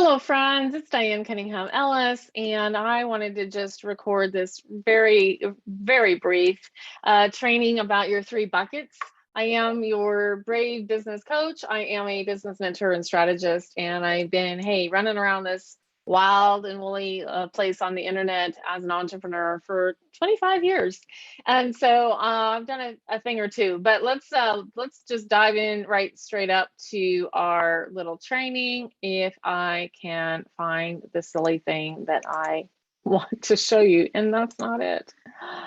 Hello, friends. It's Diane Cunningham Ellis, and I wanted to just record this very brief training about your three buckets. I am your brave business coach. I am a business mentor and strategist, and I've been, running around this wild and woolly place on the internet as an entrepreneur for 25 years. And so I've done a thing or two, but let's just dive in right straight up to our little training. If I can find the silly thing that I want to show you, and that's not it.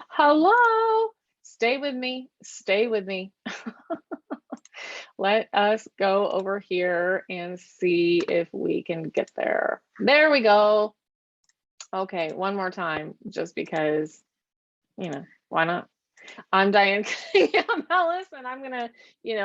Hello, stay with me, stay with me. Let us go over here and see if we can get there. There we go. Okay, one more time, just because, why not? I'm Diane Ellis, and I'm gonna,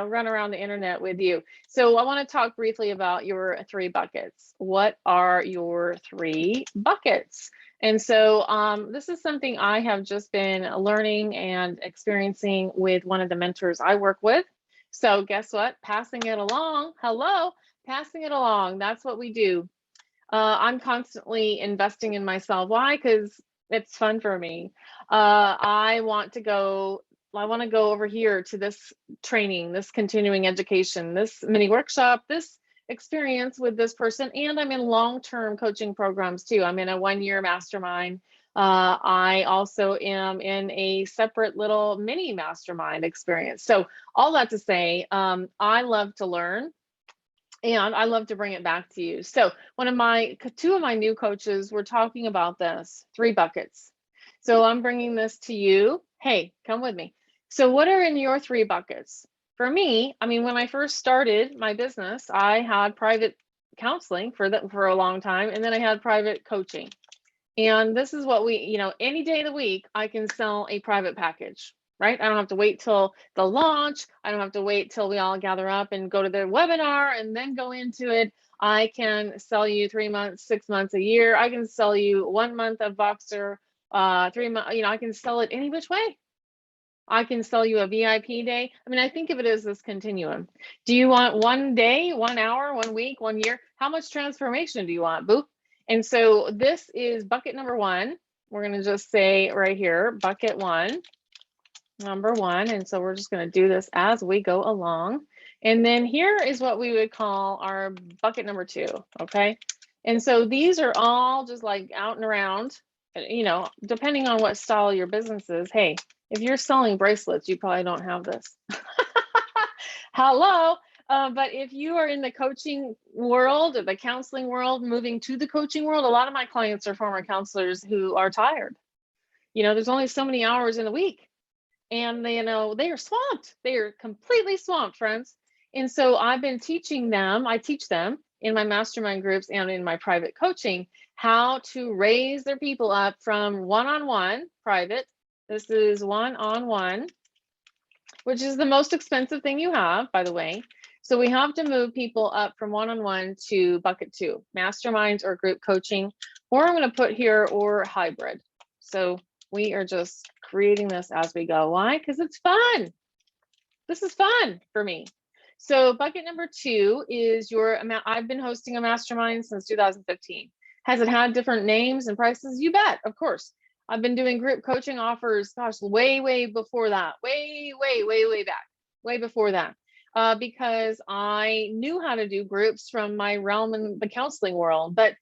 run around the internet with you. So I want to talk briefly about your three buckets. What are your three buckets? And so this is something I have just been learning and experiencing with one of the mentors I work with. So guess what? Passing it along. Hello, passing it along. That's what we do. I'm constantly investing in myself. Why? Because it's fun for me. I want to go over here to this training, this continuing education, this mini workshop, this experience with this person. And I'm in long-term coaching programs too. I'm in a one-year mastermind. I also am in a separate little mini mastermind experience. So all that to say, I love to learn. And I love to bring it back to you. So two of my new coaches were talking about this, three buckets. So I'm bringing this to you. Hey, come with me. So what are in your three buckets? For me, when I first started my business, I had private counseling for a long time, and then I had private coaching. And this is what any day of the week, I can sell a private package, right? I don't have to wait till the launch. I don't have to wait till we all gather up and go to the webinar and then go into it. I can sell you 3 months, 6 months, a year. I can sell you 1 month of Voxer, 3 months, I can sell it any which way. I can sell you a VIP day. I think of it as this continuum. Do you want 1 day, 1 hour, 1 week, 1 year? How much transformation do you want? Boop. And so this is bucket number one. We're going to just say right here, bucket one, number one. And so we're just going to do this as we go along. And then here is what we would call our bucket number two. Okay. And so these are all just like out and around, depending on what style your business is. Hey, if you're selling bracelets, you probably don't have this. Hello. But if you are in the coaching world or the counseling world, moving to the coaching world, a lot of my clients are former counselors who are tired. There's only so many hours in a week, and they are swamped. They are completely swamped, friends. And so I've been teaching them. I teach them in my mastermind groups and in my private coaching how to raise their people up from one-on-one private. This is one-on-one, which is the most expensive thing you have, by the way. So we have to move people up from one-on-one to bucket two, masterminds or group coaching, or I'm going to put here, or hybrid. So we are just creating this as we go. Why? Because it's fun. This is fun for me. So bucket number two is I've been hosting a mastermind since 2015. Has it had different names and prices? You bet, of course. I've been doing group coaching offers, gosh, way before that, way back, way before that, because I knew how to do groups from my realm in the counseling world. But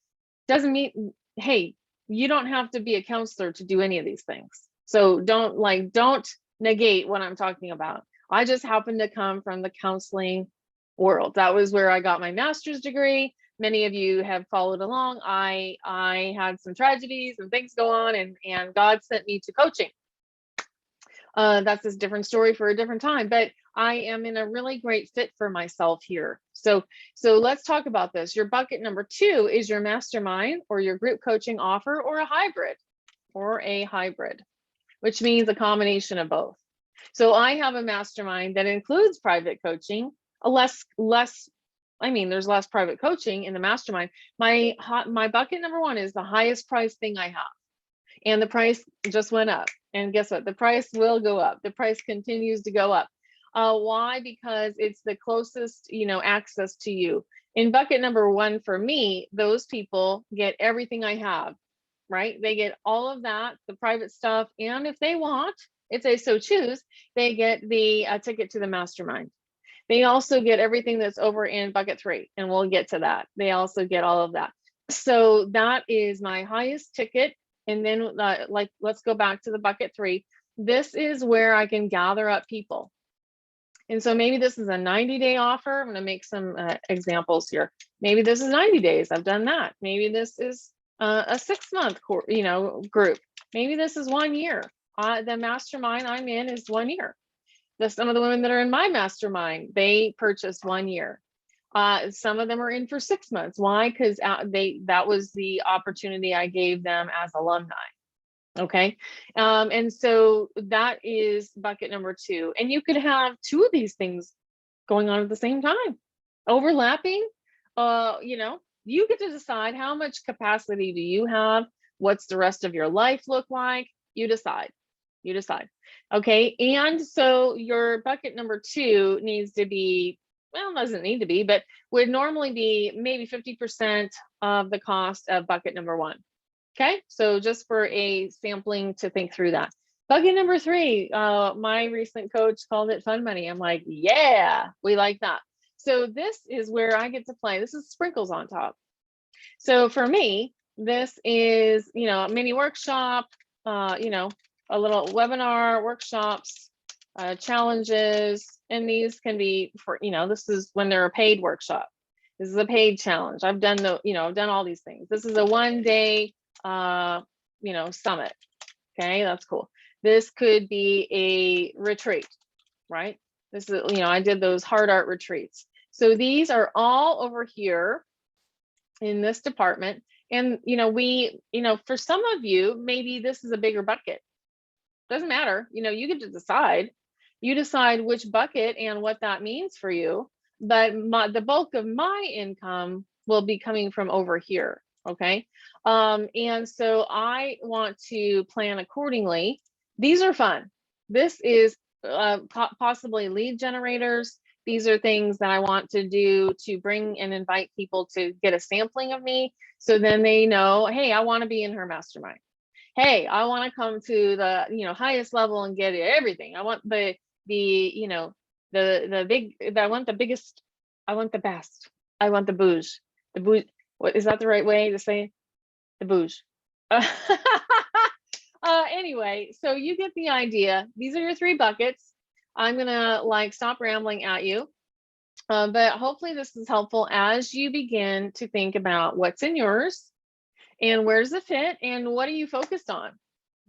doesn't mean, hey, you don't have to be a counselor to do any of these things. So don't negate what I'm talking about. I just happen to come from the counseling world. That was where I got my master's degree. Many of you have followed along. I had some tragedies and things go on, and God sent me to coaching. That's a different story for a different time, but I am in a really great fit for myself here. So let's talk about this. Your bucket number two is your mastermind or your group coaching offer, or a hybrid, which means a combination of both. So I have a mastermind that includes private coaching, there's less private coaching in the mastermind. My bucket number one is the highest price thing I have. And the price just went up. And guess what? The price will go up. The price continues to go up. Why? Because it's the closest, access to you. In bucket number 1 for me, those people get everything I have, right? They get all of that, the private stuff, and if they want, if they so choose, they get the ticket to the mastermind. They also get everything that's over in bucket 3, and we'll get to that. They also get all of that. So that is my highest ticket. And then like, let's go back to the bucket 3. This is where I can gather up people. And so maybe this is a 90-day offer. I'm going to make some examples here. Maybe this is 90 days. I've done that. Maybe this is a 6-month, group. Maybe this is 1 year. The mastermind I'm in is 1 year. Some of the women that are in my mastermind, they purchased 1 year. Some of them are in for 6 months. Why? Because that was the opportunity I gave them as alumni. Okay. And so that is bucket number 2. And you could have 2 of these things going on at the same time, overlapping. You get to decide how much capacity do you have? What's the rest of your life look like? You decide. Okay. And so your bucket number 2 needs to be, well, doesn't need to be, but would normally be maybe 50% of the cost of bucket number 1. Okay, so just for a sampling to think through that. Bucket number 3, my recent coach called it fun money. I'm like, yeah, we like that. So this is where I get to play. This is sprinkles on top. So for me, this is, a mini workshop, a little webinar, workshops, challenges, and these can be for, this is when they're a paid workshop. This is a paid challenge. I've done I've done all these things. This is a 1-day summit. Okay, that's cool. This could be a retreat, right? This is, I did those hard art retreats. So these are all over here in this department. And, for some of you, maybe this is a bigger bucket. Doesn't matter. You get to decide. You decide which bucket and what that means for you. But the bulk of my income will be coming from over here. Okay. And so I want to plan accordingly. These are fun. This is possibly lead generators. These are things that I want to do to bring and invite people to get a sampling of me. So then they know, hey, I want to be in her mastermind. Hey, I want to come to the, highest level and get everything. I want the big, I want the biggest, I want the best. I want the bouge. What is that the right way to say it? The bouge. Anyway, so you get the idea. These are your 3 buckets. I'm gonna stop rambling at you, but hopefully this is helpful as you begin to think about what's in yours and where's the fit and what are you focused on.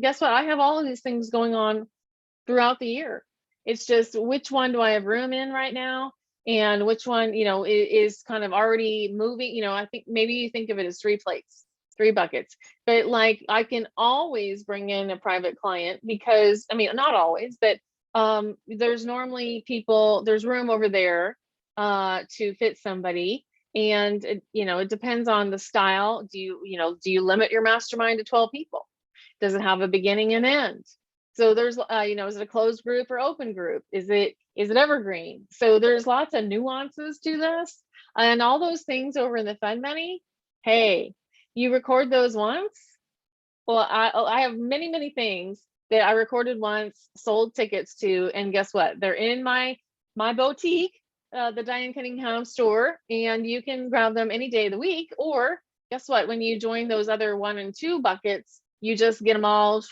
Guess what? I have all of these things going on throughout the year. It's just which one do I have room in right now? And which one, is kind of already moving. I think maybe you think of it as 3 plates, 3 buckets, but I can always bring in a private client because, not always, but there's normally there's room over there to fit somebody. And, it depends on the style. Do you limit your mastermind to 12 people? Does it have a beginning and end? So there's, is it a closed group or open group? Is it evergreen? So there's lots of nuances to this, and all those things over in the fun money. Hey, you record those once. Well, I have many, many things that I recorded once, sold tickets to, and guess what? They're in my boutique, the Diane Cunningham store, and you can grab them any day of the week. Or guess what? When you join those other 1 and 2 buckets, you just get them all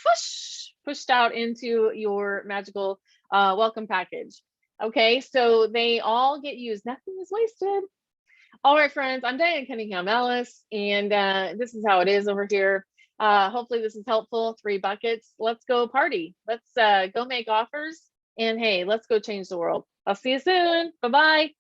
pushed out into your magical welcome package. Okay, so they all get used. Nothing is wasted. All right, friends, I'm Diane Cunningham Ellis, and this is how it is over here. Hopefully this is helpful. 3 buckets. Let's go party. Let's go make offers. And hey, let's go change the world. I'll see you soon. Bye-bye.